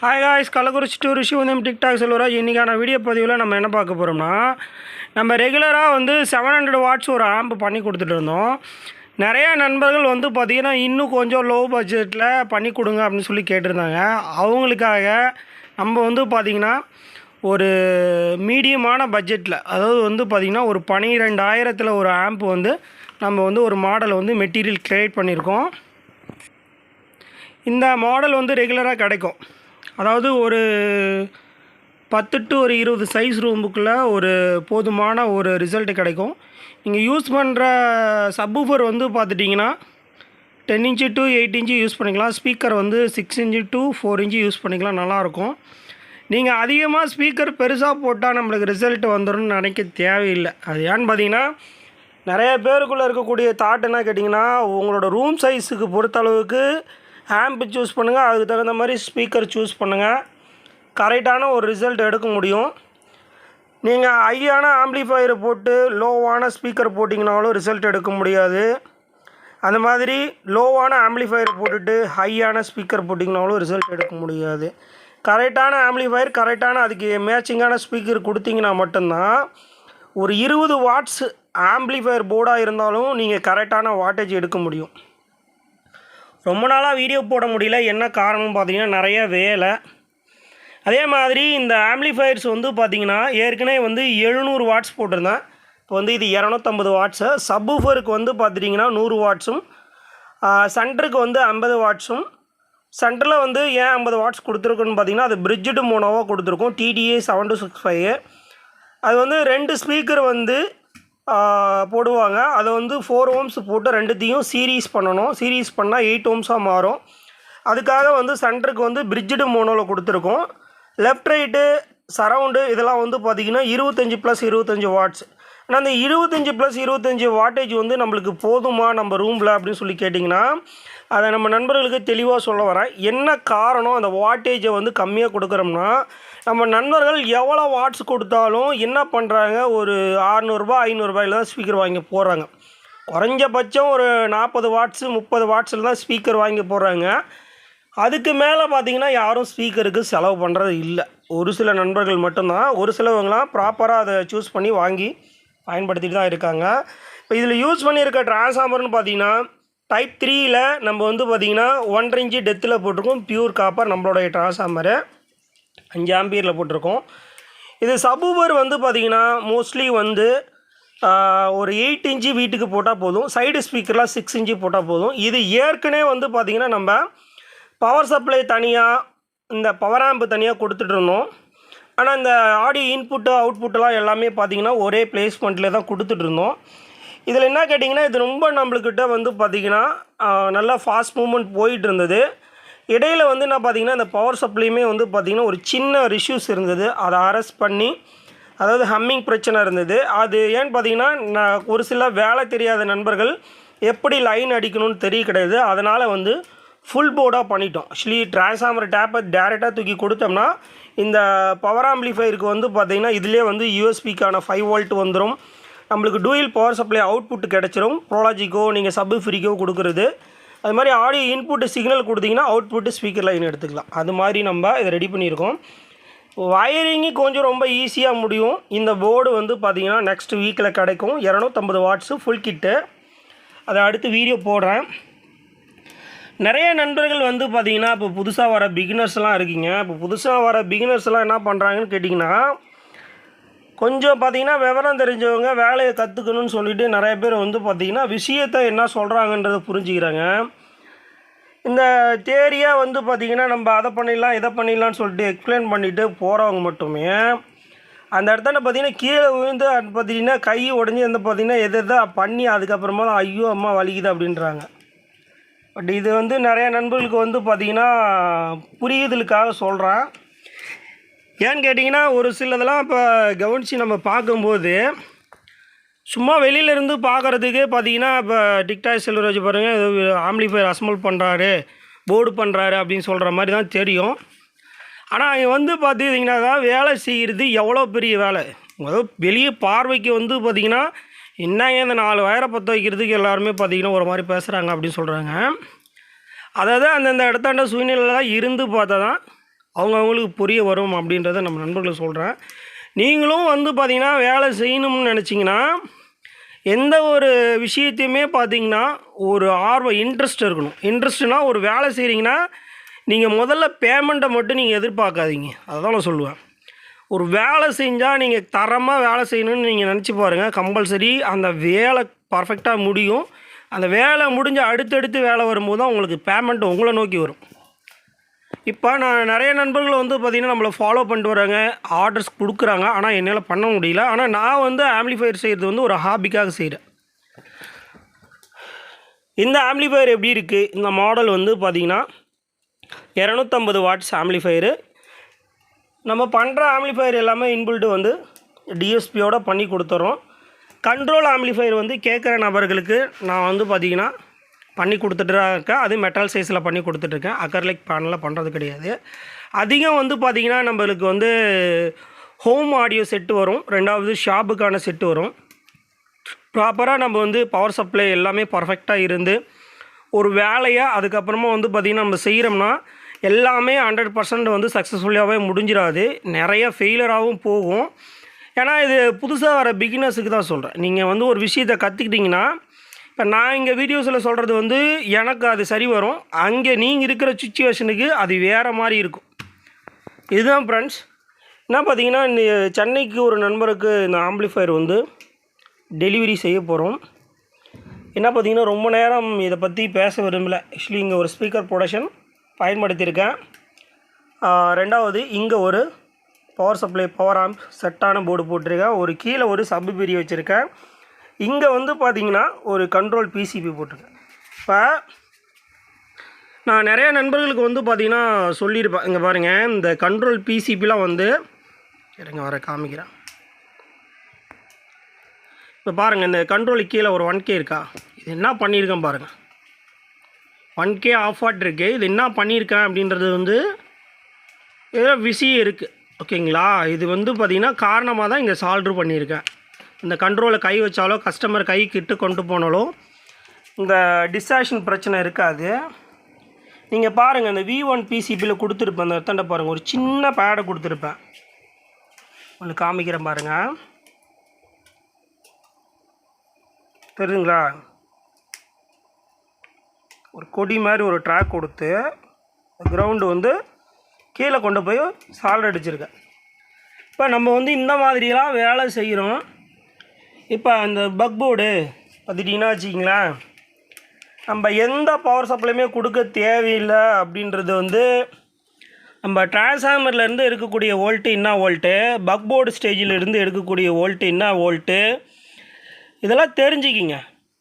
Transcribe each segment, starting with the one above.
Hi guys, Kallakurichi to Rishivandiyam TikTok Selvaraj. இன்றைக்கான video பதிவில் நம்ம என்ன பார்க்க போகிறோம்னா, நம்ம ரெகுலராக வந்து 700 வாட்ஸ் ஒரு ஆம்ப் பண்ணி கொடுத்துட்டு இருந்தோம். நிறையா நண்பர்கள் வந்து பார்த்திங்கன்னா இன்னும் கொஞ்சம் லோ பட்ஜெட்டில் பண்ணி கொடுங்க அப்படின்னு சொல்லி கேட்டிருந்தாங்க. அவங்களுக்காக நம்ம வந்து பார்த்திங்கன்னா ஒரு மீடியமான பட்ஜெட்டில், அதாவது வந்து பார்த்திங்கன்னா ஒரு 12,000 ஒரு ஆம்ப் வந்து நம்ம வந்து ஒரு மாடல் வந்து மெட்டீரியல் க்ரியேட் பண்ணியிருக்கோம். இந்த மாடல் வந்து ரெகுலராக கிடைக்கும். அதாவது ஒரு 10 to 20 சைஸ் ரூமுக்குள்ளே ஒரு போதுமான ஒரு ரிசல்ட்டு கிடைக்கும். நீங்கள் யூஸ் பண்ணுற சப்வூஃபர் வந்து பார்த்துட்டிங்கன்னா 10 inch to 8 inch யூஸ் பண்ணிக்கலாம். ஸ்பீக்கர் வந்து 6 inch to 4 inch யூஸ் பண்ணிக்கலாம், நல்லாயிருக்கும். நீங்கள் அதிகமாக ஸ்பீக்கர் பெருசாக போட்டால் நம்மளுக்கு ரிசல்ட் வந்துடும்னு நினைக்க தேவையில்லை. அது ஏன்னு பார்த்தீங்கன்னா, நிறைய பேருக்குள்ளே இருக்கக்கூடிய தாட் என்ன கேட்டிங்கன்னா, உங்களோட ரூம் சைஸுக்கு பொறுத்தளவுக்கு ஆம்ப் சூஸ் பண்ணுங்கள், அதுக்கு தகுந்த மாதிரி ஸ்பீக்கர் சூஸ் பண்ணுங்கள், கரெக்டான ஒரு ரிசல்ட் எடுக்க முடியும். நீங்கள் ஹையான ஆம்ப்ளிஃபையரை போட்டு லோவான ஸ்பீக்கர் போட்டிங்கனாலும் ரிசல்ட் எடுக்க முடியாது. அந்த மாதிரி லோவான ஆம்ப்ளிஃபையரை போட்டுட்டு ஹையான ஸ்பீக்கர் போட்டிங்கனாலும் ரிசல்ட் எடுக்க முடியாது. கரெக்டான ஆம்ப்ளிஃபையர், கரெக்டான அதுக்கு மேட்சிங்கான ஸ்பீக்கர் கொடுத்தீங்கன்னா மட்டும்தான் ஒரு 20 வாட்ஸ் ஆம்ப்ளிஃபையர் போர்டாக இருந்தாலும் நீங்கள் கரெக்டான வாட்டேஜ் எடுக்க முடியும். ரொம்ப நாளாக வீடியோ போட முடியல. என்ன காரணம்னு பார்த்தீங்கன்னா, நிறைய வேலை. அதே மாதிரி இந்த ஆம்ப்ளிஃபையர்ஸ் வந்து பார்த்திங்கன்னா ஏற்கனவே வந்து 700 வாட்ஸ் போட்டிருந்தேன். இப்போ வந்து இது 250 வாட்ஸு. சப்வூஃபருக்கு வந்து பார்த்துட்டிங்கன்னா 100 வாட்ஸும், சென்டருக்கு வந்து 50 வாட்ஸும். சென்டரில் வந்து ஏன் 50 வாட்ஸ் கொடுத்துருக்குன்னு பார்த்தீங்கன்னா, அது பிரிட்ஜ்டு மோனோவாக கொடுத்துருக்கோம், TDA 7265. அது வந்து 2 ஸ்பீக்கர் வந்து போடுவாங்க. அதை வந்து 4 ohms போட்டு ரெண்டுத்தையும் சீரீஸ் பண்ணணும். சீரீஸ் பண்ணால் 8 ohmஸாக மாறும். அதுக்காக வந்து சென்டருக்கு வந்து பிரிட்ஜ்டு மோனோவில் கொடுத்துருக்கோம். லெஃப்ட் ரைட்டு சரவுண்டு இதெல்லாம் வந்து பார்த்திங்கன்னா 25+25 வாட்ஸ். ஆனால் அந்த 25+25 வாட்டேஜ் வந்து நம்மளுக்கு போதுமா நம்ம ரூமில் அப்படின்னு சொல்லி கேட்டிங்கன்னா, அதை நம்ம நண்பர்களுக்கு தெளிவாக சொல்ல வரேன். என்ன காரணம் அந்த வாட்டேஜை வந்து கம்மியாக கொடுக்குறோம்னா, நம்ம நண்பர்கள் எவ்வளோ வாட்ஸ் கொடுத்தாலும் என்ன பண்ணுறாங்க, ஒரு 600 500 தான் ஸ்பீக்கர் வாங்கி போடுறாங்க. குறைஞ்சபட்சம் ஒரு 40 வாட்ஸு 30 வாட்ஸில் தான் ஸ்பீக்கர் வாங்கி போடுறாங்க. அதுக்கு மேலே பார்த்திங்கன்னா யாரும் ஸ்பீக்கருக்கு செலவு பண்ணுறது இல்லை. ஒரு சில நண்பர்கள் மட்டும்தான். ஒரு சிலவங்களாம் ப்ராப்பராக அதை சூஸ் பண்ணி வாங்கி பயன்படுத்திட்டு தான் இருக்காங்க. இப்போ இதில் யூஸ் பண்ணியிருக்க ட்ரான்ஸ்ஃபார்மர்னு பார்த்திங்கன்னா டைப் 3ல் நம்ம வந்து பார்த்திங்கன்னா 1.5 inch டெத்தில் போட்டிருக்கோம். பியூர் காப்பர் நம்மளுடைய ட்ரான்ஸ்ஃபார்மரு 5 ஆம்பியரில் போட்டிருக்கோம். இது சப்வூஃபர் வந்து பார்த்திங்கன்னா மோஸ்ட்லி வந்து ஒரு 8 inch வீட்டுக்கு போட்டால் போதும். சைடு ஸ்பீக்கர்லாம் 6 inch போட்டால் போதும். இது ஏற்கனவே வந்து பார்த்திங்கன்னா நம்ம பவர் சப்ளை தனியாக, இந்த பவர் ஆம்பு தனியாக கொடுத்துட்டு இருந்தோம். ஆனால் இந்த ஆடியோ இன்புட்டு அவுட்புட்டெலாம் எல்லாமே பார்த்திங்கன்னா ஒரே பிளேஸ்மெண்ட்டில் தான் கொடுத்துட்டு இருந்தோம். இதில் என்ன கேட்டிங்கன்னா, இது ரொம்ப நம்மளுக்கிட்ட வந்து பார்த்திங்கன்னா நல்லா ஃபாஸ்ட் மூவ்மெண்ட் போயிட்டு இருந்தது. இடையில் வந்து என்ன பார்த்திங்கன்னா, இந்த பவர் சப்ளையுமே வந்து பார்த்திங்கன்னா ஒரு சின்ன இஷ்யூஸ் இருந்தது. அதை அரெஸ்ட் பண்ணி, அதாவது ஹம்மிங் பிரச்சனை இருந்தது. அது ஏன்னு பார்த்திங்கன்னா, ஒரு சில வேலை தெரியாத நண்பர்கள் எப்படி லைன் அடிக்கணும்னு தெரிய கிடையாது. அதனால் வந்து ஃபுல் போர்டாக பண்ணிட்டோம். ஆக்சுவலி ட்ரான்ஸ்ஃபார்மர் டேப்பை டேரெக்டாக தூக்கி கொடுத்தோம்னா இந்த பவர் ஆம்ப்ளிஃபையருக்கு வந்து பார்த்திங்கன்னா இதிலே வந்து யூஎஸ்பிக்கான 5 volt வந்துடும். நம்மளுக்கு டூயல் பவர் சப்ளை அவுட்புட் கிடச்சிரும். ப்ரோலாஜிக்கோ நீங்கள் சப்வூஃபருக்கோ கொடுக்குறது. அது மாதிரி ஆடியோ இன்புட்டு சிக்னல் கொடுத்திங்கன்னா அவுட்புட்டு ஸ்பீக்கர் லைன் எடுத்துக்கலாம். அது மாதிரி நம்ம இதை ரெடி பண்ணியிருக்கோம். வயரிங்கு கொஞ்சம் ரொம்ப ஈஸியாக முடியும். இந்த போர்டு வந்து பார்த்திங்கன்னா நெக்ஸ்ட் வீக்கில் கிடைக்கும். 250 வாட்ஸு ஃபுல் கிட்டு. அதை அடுத்து வீடியோ போடுறேன். நிறைய நண்பர்கள் வந்து பார்த்திங்கன்னா இப்போ புதுசாக வர பிகினர்ஸ்லாம் இருக்கீங்க. இப்போ புதுசாக வர பிகினர்ஸ்லாம் என்ன பண்ணுறாங்கன்னு கேட்டிங்கன்னா, கொஞ்சம் பார்த்திங்கன்னா விவரம் தெரிஞ்சவங்க வேலையை கற்றுக்கணும்னு சொல்லிவிட்டு நிறைய பேர் வந்து பார்த்திங்கன்னா விஷயத்தை என்ன சொல்கிறாங்கன்றதை புரிஞ்சுக்கிறாங்க. இந்த தேரியாக வந்து பார்த்திங்கன்னா நம்ம அதை பண்ணிடலாம் இதை பண்ணிடலான்னு சொல்லிட்டு எக்ஸ்பிளைன் பண்ணிவிட்டு போகிறவங்க மட்டுமே அந்த இடத்துல பார்த்திங்கன்னா கீழே விழுந்து பார்த்திங்கன்னா கை உடஞ்சி வந்து பார்த்திங்கன்னா எதை பண்ணி அதுக்கப்புறமா ஐயோ அம்மா வலிக்குது அப்படின்றாங்க. பட் இது வந்து நிறைய நண்பர்களுக்கு வந்து பார்த்திங்கன்னா புரியுதலுக்காக சொல்கிறேன். ஏன்னு கேட்டிங்கன்னா, ஒரு சிலதெல்லாம் இப்போ கவனித்து நம்ம பார்க்கும்போது சும்மா வெளியிலேருந்து பார்க்குறதுக்கு பார்த்திங்கன்னா, இப்போ டிக்டாக் செல்வராஜ் பாருங்கள், ஏதோ ஆம்ப்ளிஃபையர் அசம்பிள் பண்ணுறாரு, போர்டு பண்ணுறாரு அப்படின்னு சொல்கிற மாதிரி தான் தெரியும். ஆனால் அங்கே வந்து பார்த்திங்கன்னா தான் வேலை செய்கிறது எவ்வளோ பெரிய வேலை. அதாவது வெளியே பார்வைக்கு வந்து பார்த்திங்கன்னா என்னங்க இந்த 4 வயரை பற்ற வைக்கிறதுக்கு எல்லாருமே பார்த்திங்கன்னா ஒரு மாதிரி பேசுகிறாங்க அப்படின்னு சொல்கிறாங்க. அதாவது அந்தந்த இடத்தாண்ட சூழ்நிலையில் இருந்து பார்த்தா தான் அவங்களுக்கு புரிய வரும் அப்படின்றத நம்ம நண்பர்களுக்கு சொல்கிறேன். நீங்களும் வந்து பார்த்திங்கன்னா வேலை செய்யணும்னு நினச்சிங்கன்னா எந்த ஒரு விஷயத்தையுமே பார்த்திங்கன்னா ஒரு ஆர்வம் இன்ட்ரெஸ்ட் இருக்கணும். இன்ட்ரெஸ்ட்னால் ஒரு வேலை செய்கிறீங்கன்னா நீங்கள் முதல்ல பேமெண்ட்டை மட்டும் நீங்கள் எதிர்பார்க்காதீங்க. அதுதான் நான் சொல்லுவேன். ஒரு வேலை செஞ்சால் நீங்கள் தரமாக வேலை செய்யணும்னு நீங்கள் நினச்சி பாருங்கள். கம்பல்சரி அந்த வேலை பர்ஃபெக்டாக முடியும். அந்த வேலை முடிஞ்ச அடுத்தடுத்து வேலை வரும்போது தான் உங்களுக்கு பேமெண்ட் உங்களை நோக்கி வரும். இப்போ நான் நிறைய நண்பர்கள் வந்து பார்த்திங்கன்னா நம்மளை ஃபாலோ பண்ணிட்டு வராங்க, ஆர்டர்ஸ் கொடுக்குறாங்க. ஆனால் என்னால் பண்ண முடியல. ஆனால் நான் வந்து ஆம்ப்ளிஃபையர் செய்கிறது வந்து ஒரு ஹாபிக்காக செய்கிறேன். இந்த ஆம்ப்ளிஃபையர் எப்படி இருக்குது? இந்த மாடல் வந்து பார்த்திங்கன்னா 250 வாட்ஸ் ஆம்ப்ளிஃபையரு. நம்ம பண்ணுற ஆம்ப்ளிஃபையர் எல்லாமே இன்பில்ட்டு வந்து டிஎஸ்பியோடு பண்ணி கொடுத்துட்றோம். கண்ட்ரோல் ஆம்ப்ளிஃபையர் வந்து கேட்குற நபர்களுக்கு நான் வந்து பார்த்திங்கன்னா பண்ணி கொடுத்துட்டு தான் இருக்கேன். அது மெட்டல் சைஸில் பண்ணி கொடுத்துட்ருக்கேன். அக்கர்லிக் பேனலில் பண்ணுறது கிடையாது. அதிகம் வந்து பார்த்திங்கன்னா நம்மளுக்கு வந்து ஹோம் ஆடியோ செட்டு வரும். ரெண்டாவது ஷாப்புக்கான செட்டு வரும். ப்ராப்பராக நம்ம வந்து பவர் சப்ளை எல்லாமே பர்ஃபெக்டாக இருந்து ஒரு வேலையை அதுக்கப்புறமா வந்து பார்த்திங்கன்னா நம்ம செய்கிறோம்னா எல்லாமே 100% வந்து சக்ஸஸ்ஃபுல்லாகவே முடிஞ்சிடாது. நிறைய ஃபெயிலியராகவும் போகும். ஏன்னா இது புதுசாக வர பிகினர்ஸுக்கு தான் சொல்கிறேன். நீங்கள் வந்து ஒரு விஷயத்தை கற்றுக்கிட்டிங்கன்னா, இப்போ நான் இங்கே வீடியோஸில் சொல்கிறது வந்து எனக்கு அது சரி வரும். அங்கே நீங்கள் இருக்கிற சுச்சுவேஷனுக்கு அது வேறு மாதிரி இருக்கும். இதுதான் ஃப்ரெண்ட்ஸ். என்ன பார்த்தீங்கன்னா, இந்த சென்னைக்கு ஒரு நண்பருக்கு இந்த ஆம்ப்ளிஃபையர் வந்து டெலிவரி செய்ய போகிறோம். என்ன பார்த்தீங்கன்னா, ரொம்ப நேரம் இதை பற்றி பேச விரும்பலை. ஆக்சுவலி இங்கே ஒரு ஸ்பீக்கர் ப்ரொடக்ஷன் பயன்படுத்தியிருக்கேன். ரெண்டாவது இங்கே ஒரு பவர் சப்ளை பவர் ஆம்ப் செட்டான போர்டு போட்டிருக்கேன். ஒரு கீழே ஒரு சப்பு பிரி வச்சுருக்கேன். இங்கே வந்து பார்த்திங்கன்னா ஒரு கண்ட்ரோல் பிசிபி போட்டிருக்கேன். இப்போ நான் நிறையா நண்பர்களுக்கு வந்து பார்த்திங்கன்னா சொல்லியிருப்பேன். இங்கே பாருங்கள், இந்த கண்ட்ரோல் பிசிபிலாம் வந்து இருங்க வர காமிக்கிறேன். இப்போ பாருங்கள், இந்த கண்ட்ரோலுக்கு கீழே ஒரு 1K இருக்கா? இது என்ன பண்ணியிருக்கேன் பாருங்கள். 1K ஆஃப் வாட் இருக்குது. இது என்ன பண்ணியிருக்கேன் அப்படின்றது வந்து ஏதோ விஷயம் இருக்குது. ஓகேங்களா? இது வந்து பார்த்திங்கன்னா காரணமாக தான் இங்கே சால்ட்ரு பண்ணியிருக்கேன். இந்த கண்ட்ரோலை கை வச்சாலோ கஸ்டமர் கை கிட்ட கொண்டு போனாலும் இந்த டிஸ்ட்ராக்ஷன் பிரச்சனை இருக்காது. நீங்கள் பாருங்கள், இந்த V1 பிசிபியில் கொடுத்துருப்பேன். அந்த இடத்தாண்ட பாருங்கள், ஒரு சின்ன பேடை கொடுத்துருப்பேன். உங்களுக்கு காமிக்கிறேன் பாருங்கள், தெரியுதுங்களா? ஒரு கொடி மாதிரி ஒரு ட்ராக் கொடுத்து கிரவுண்டு வந்து கீழே கொண்டு போய் சால்ட் அடிச்சிருக்கேன். இப்போ நம்ம வந்து இந்த மாதிரியெல்லாம் வேலை செய்கிறோம். இப்போ அந்த பக் போர்டு பார்த்துட்டிங்கன்னா வச்சிங்களேன், நம்ம எந்த பவர் சப்ளையுமே கொடுக்க தேவையில்லை. அப்படின்றது வந்து நம்ம டிரான்ஸ்ஃபார்மர்லேருந்து எடுக்கக்கூடிய வோல்ட்டு என்ன வோல்ட்டு, பக் போர்டு ஸ்டேஜில் இருந்து எடுக்கக்கூடிய வோல்ட்டு என்ன வோல்ட்டு, இதெல்லாம் தெரிஞ்சுக்கிங்க.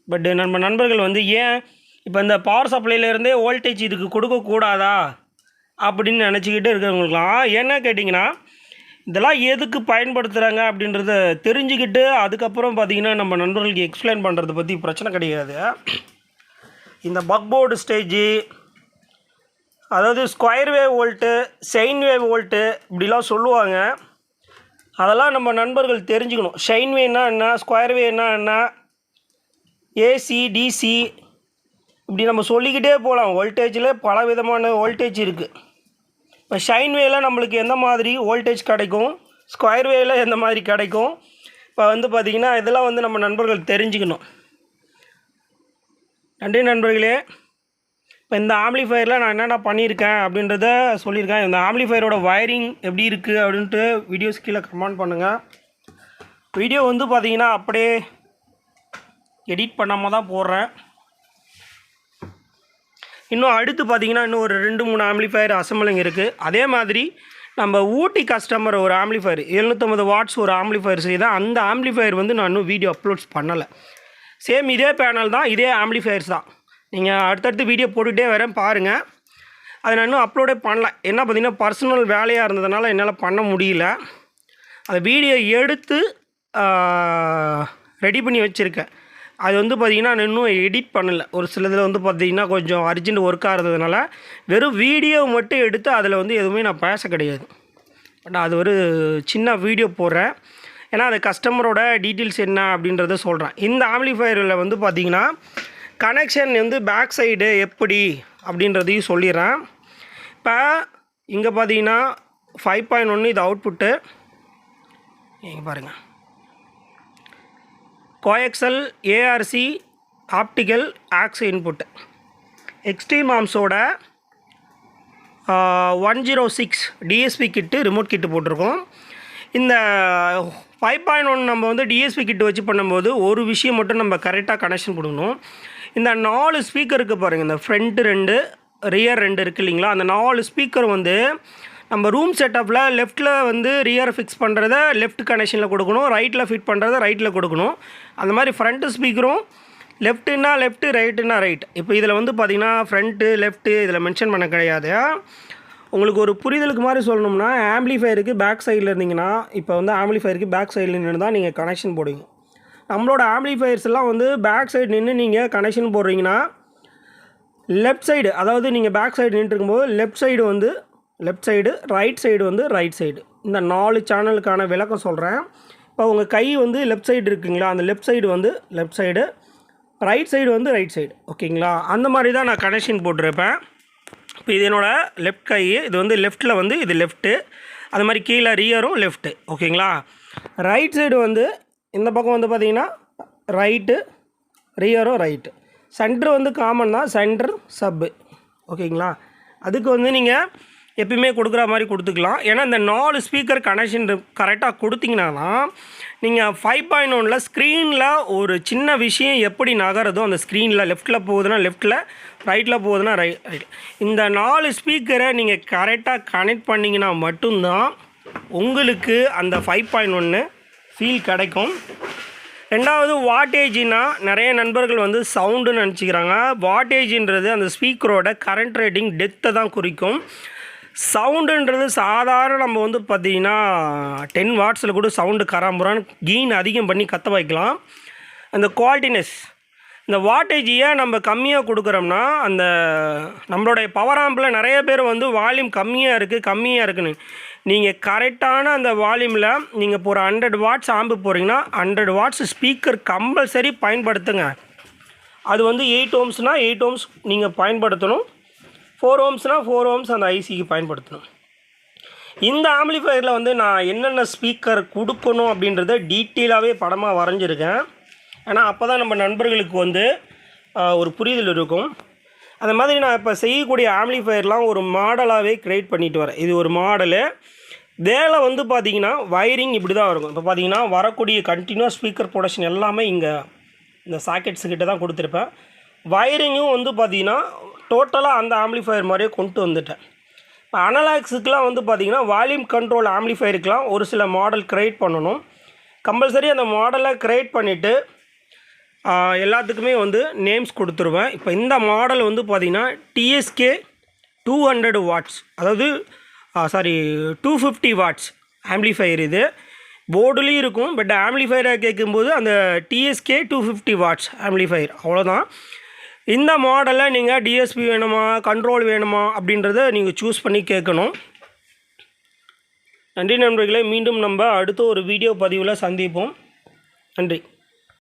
பட் நம்ம நண்பர்கள் வந்து ஏன் இப்போ இந்த பவர் சப்ளைலேருந்தே வோல்டேஜ் இதுக்கு கொடுக்கக்கூடாதா அப்படின்னு நினச்சிக்கிட்டு இருக்கிறவங்களுக்குலாம் என்ன கேட்டிங்கன்னா, இதெல்லாம் எதுக்கு பயன்படுத்துகிறாங்க அப்படின்றத தெரிஞ்சுக்கிட்டு அதுக்கப்புறம் பார்த்திங்கன்னா நம்ம நண்பர்களுக்கு எக்ஸ்பிளைன் பண்ணுறதை பற்றி பிரச்சனை கிடையாது. இந்த பக் போர்டு ஸ்டேஜு, அதாவது square wave volt, sine wave volt இப்படிலாம் சொல்லுவாங்க. அதெல்லாம் நம்ம நண்பர்கள் தெரிஞ்சுக்கணும். ஷைன் வேவ்னா என்ன, ஸ்கொயர் வேவ்னா என்ன, ஏசி டிசி இப்படி நம்ம சொல்லிக்கிட்டே போகலாம். வோல்டேஜில் பல விதமான வோல்டேஜ் இருக்குது. இப்போ ஷைன் வேவில் நம்மளுக்கு எந்த மாதிரி வோல்டேஜ் கிடைக்கும், ஸ்கொயர் வேவில் எந்த மாதிரி கிடைக்கும், இப்போ வந்து பார்த்திங்கன்னா இதெல்லாம் வந்து நம்ம நண்பர்கள் தெரிஞ்சுக்கணும். நன்றி நண்பர்களே. இப்போ இந்த ஆம்ப்ளிஃபையரில் நான் என்னென்ன பண்ணியிருக்கேன் அப்படின்றத சொல்லியிருக்கேன். இந்த ஆம்ப்ளிஃபையரோட வயரிங் எப்படி இருக்குது அப்படின்ட்டு வீடியோஸ் கீழே கமெண்ட் பண்ணுங்கள். வீடியோ வந்து பார்த்திங்கன்னா அப்படியே எடிட் பண்ணாமல் தான் போடுறேன். இன்னும் அடுத்து பார்த்திங்கன்னா இன்னும் ஒரு 2-3 ஆம்ப்ளிஃபையர் அசம்பிளிங் இருக்குது. அதே மாதிரி நம்ம ஊட்டி கஸ்டமர் ஒரு ஆம்ப்ளிஃபையர் 750 வாட்ஸ் ஒரு ஆம்ப்ளிஃபையர் செய்தால் அந்த ஆம்ப்ளிஃபையர் வந்து நான் இன்னும் வீடியோ அப்லோட்ஸ் பண்ணலை. சேம் இதே பேனல் தான், இதே ஆம்ப்ளிஃபையர்ஸ் தான். நீங்கள் அடுத்தடுத்து வீடியோ போட்டுகிட்டே வரேன் பாருங்கள். அதை நான் இன்னும் அப்லோடே பண்ணல. என்ன பார்த்திங்கன்னா பர்சனல் வேலையாக இருந்ததுனால என்னால் பண்ண முடியல. அதை வீடியோ எடுத்து ரெடி பண்ணி வச்சுருக்கேன். அது வந்து பார்த்திங்கன்னா நான் இன்னும் எடிட் பண்ணலை. ஒரு சிலதில் வந்து பார்த்திங்கன்னா கொஞ்சம் அர்ஜென்ட் ஒர்க்காக இருந்ததுனால வெறும் வீடியோ மட்டும் எடுத்து அதில் வந்து எதுவுமே நான் பேச கிடையாது. பட் அது ஒரு சின்ன வீடியோ போடுறேன். ஏன்னா அது கஸ்டமரோட டீட்டெயில்ஸ் என்ன அப்படின்றத சொல்கிறேன். இந்த ஆம்ப்ளிஃபையரில் வந்து பார்த்திங்கன்னா கனெக்ஷன் வந்து பேக் சைடு எப்படி அப்படின்றதையும் சொல்லிடுறேன். இப்போ இங்கே பார்த்தீங்கன்னா 5.1 இது அவுட்புட்டு. இங்கே பாருங்கள், coaxial ARC optical aux input. Extreme ஆர்ம்ஸோட 106 டிஎஸ்பி கிட்டு ரிமோட் கிட்டு போட்டிருக்கோம். இந்த 5.1 நம்ம வந்து டிஎஸ்பி கிட்டு வச்சு பண்ணும்போது ஒரு விஷயம் மட்டும் நம்ம கரெக்டாக கனெக்ஷன் கொடுக்கணும். இந்த 4 ஸ்பீக்கர் இருக்குது பாருங்கள், இந்த ஃப்ரண்ட்டு 2 ரியர் 2 இருக்குது இல்லைங்களா, அந்த 4 ஸ்பீக்கர் வந்து நம்ம ரூம் செட்டப்பில் லெஃப்ட்டில் வந்து ரியர் ஃபிக்ஸ் பண்ணுறத லெஃப்ட் கனெக்ஷனில் கொடுக்கணும், ரைட்டில் ஃபிட் பண்ணுறத ரைட்டில் கொடுக்கணும். அந்த மாதிரி ஃப்ரண்ட்டு ஸ்பீக்கரும் லெஃப்ட்டுன்னா லெஃப்ட்டு, ரைட்டுன்னா ரைட். இப்போ இதில் வந்து பார்த்திங்கன்னா ஃப்ரண்ட்டு லெஃப்ட்டு இதில் மென்ஷன் பண்ண கிடையாது. உங்களுக்கு ஒரு புரிதலுக்கு மாதிரி சொல்லணும்னா, ஆம்பிளிஃபயருக்கு பேக் சைடில் இருந்தீங்கன்னா, இப்போ வந்து ஆம்பிளிஃபயருக்கு பேக் சைடில் நின்று தான் நீங்கள் கனெக்ஷன் போடுவீங்க. நம்மளோட ஆம்பிளிஃபயர்ஸ் எல்லாம் வந்து பேக் சைடு நின்று நீங்கள் கனெக்ஷன் போடுறீங்கன்னா, லெஃப்ட் சைடு, அதாவது நீங்கள் பேக் சைடு நின்று இருக்கும்போது லெஃப்ட் சைடு வந்து லெஃப்ட் சைடு, ரைட் சைடு வந்து ரைட் சைடு. இந்த 4 சேனலுக்கான விளக்கம் சொல்கிறேன். இப்போ உங்கள் கை வந்து லெஃப்ட் சைடு இருக்குங்களா, அந்த லெஃப்ட் சைடு வந்து லெஃப்ட் சைடு, ரைட் சைடு வந்து ரைட் சைடு. ஓகேங்களா, அந்த மாதிரி தான் நான் கனெக்ஷன் போட்டிருப்பேன். இப்போ இது என்னோடய லெஃப்ட் கை, இது வந்து லெஃப்ட்டில் வந்து இது லெஃப்ட்டு, அது மாதிரி கீழே ரியரும் லெஃப்ட்டு. ஓகேங்களா, ரைட் சைடு வந்து இந்த பக்கம் வந்து பார்த்திங்கன்னா ரைட்டு, ரியரும் ரைட்டு. சென்ட்ரு வந்து காமன் தான், சென்டர் சப்பு. ஓகேங்களா, அதுக்கு வந்து நீங்கள் எப்பயுமே கொடுக்குற மாதிரி கொடுத்துக்கலாம். ஏன்னா இந்த 4 ஸ்பீக்கர் கனெக்ஷன் கரெக்டாக கொடுத்தீங்கன்னா நீங்கள் 5.1 ஸ்க்ரீனில் ஒரு சின்ன விஷயம் எப்படி நகருதோ, அந்த ஸ்க்ரீனில் லெஃப்ட்டில் போகுதுன்னா லெஃப்ட்டில், ரைட்டில் போகுதுன்னா ரைட். இந்த 4 ஸ்பீக்கரை நீங்கள் கரெக்டாக கனெக்ட் பண்ணிங்கன்னா மட்டும்தான் உங்களுக்கு அந்த 5.1 ஃபீல் கிடைக்கும். ரெண்டாவது வாட்டேஜின்னா, நிறைய நண்பர்கள் வந்து சவுண்டுன்னு நினச்சிக்கிறாங்க. வாட்டேஜின்றது அந்த ஸ்பீக்கரோட கரண்ட் ரேட்டிங் டெத்தை தான் குறிக்கும். சவுண்டுன்றது சாதாரண நம்ம வந்து பார்த்திங்கன்னா 10 வாட்ஸில் கூட சவுண்டு கராம்புறான்னு கெயின் அதிகம் பண்ணி கத்த வைக்கலாம். அந்த குவாலிட்டினஸ், இந்த வாட்டேஜியை நம்ம கம்மியாக கொடுக்குறோம்னா, அந்த நம்மளுடைய பவர் ஆம்பில் நிறைய பேர் வந்து வால்யூம் கம்மியாக இருக்குன்னு, நீங்கள் கரெக்டான அந்த வால்யூமில் நீங்கள் இப்போ ஒரு 100 வாட்ஸ் ஆம்பு போகிறீங்கன்னா 100 வாட்ஸ் ஸ்பீக்கர் கம்பல்சரி பயன்படுத்துங்க. அது வந்து 8 ohmsனால் 8 ohms நீங்கள் பயன்படுத்தணும், 4 ohmsனால் 4 ohms அந்த ஐசிக்கு பயன்படுத்தணும். இந்த ஆம்பிளிஃபயரில் வந்து நான் என்னென்ன ஸ்பீக்கர் கொடுக்கணும் அப்படின்றத டீட்டெயிலாகவே படமாக வரைஞ்சிருக்கேன். ஏன்னா அப்போ தான் நம்ம நண்பர்களுக்கு வந்து ஒரு புரிதல் இருக்கும். அந்த மாதிரி நான் இப்போ செய்யக்கூடிய ஆம்பிளிஃபயர்லாம் ஒரு மாடலாகவே க்ரியேட் பண்ணிட்டு வரேன். இது ஒரு மாடலு. வேலை வந்து பார்த்திங்கன்னா வயரிங் இப்படி தான் இருக்கும். இப்போ பார்த்திங்கன்னா வரக்கூடிய கண்டினியூஸ் ஸ்பீக்கர் ப்ரொடக்ஷன் எல்லாமே இங்கே இந்த சாக்கெட்ஸுக்கிட்ட தான் கொடுத்துருப்பேன். வயரிங்கும் வந்து பார்த்திங்கன்னா டோட்டலாக அந்த ஆம்பிளிஃபயர் மாதிரியே கொண்டு வந்துட்டேன். இப்போ அனலாக்ஸுக்கெலாம் வந்து பார்த்திங்கன்னா வால்யூம் கண்ட்ரோல் ஆம்பிளிஃபயருக்கெலாம் ஒரு சில மாடல் க்ரியேட் பண்ணணும். கம்பல்சரி அந்த மாடலை க்ரியேட் பண்ணிவிட்டு எல்லாத்துக்குமே வந்து நேம்ஸ் கொடுத்துருவேன். இப்போ இந்த மாடல் வந்து பார்த்திங்கன்னா டிஎஸ்கே 200 வாட்ஸ், அதாவது 250 வாட்ஸ் ஆம்பிளிஃபயர். இது போர்டுலேயும் இருக்கும், பட் ஆம்பிளிஃபயராக கேட்கும்போது அந்த டிஎஸ்கே 250 வாட்ஸ் ஆம்பிளிஃபயர், அவ்வளோதான். இந்த மாடலில் நீங்கள் டிஎஸ்பி வேணுமா, கண்ட்ரோல் வேணுமா அப்படின்றத நீங்கள் சூஸ் பண்ணி கேட்கணும். நன்றி நண்பர்களே, மீண்டும் நம்ம அடுத்த ஒரு வீடியோ பதிவில் சந்திப்போம். நன்றி.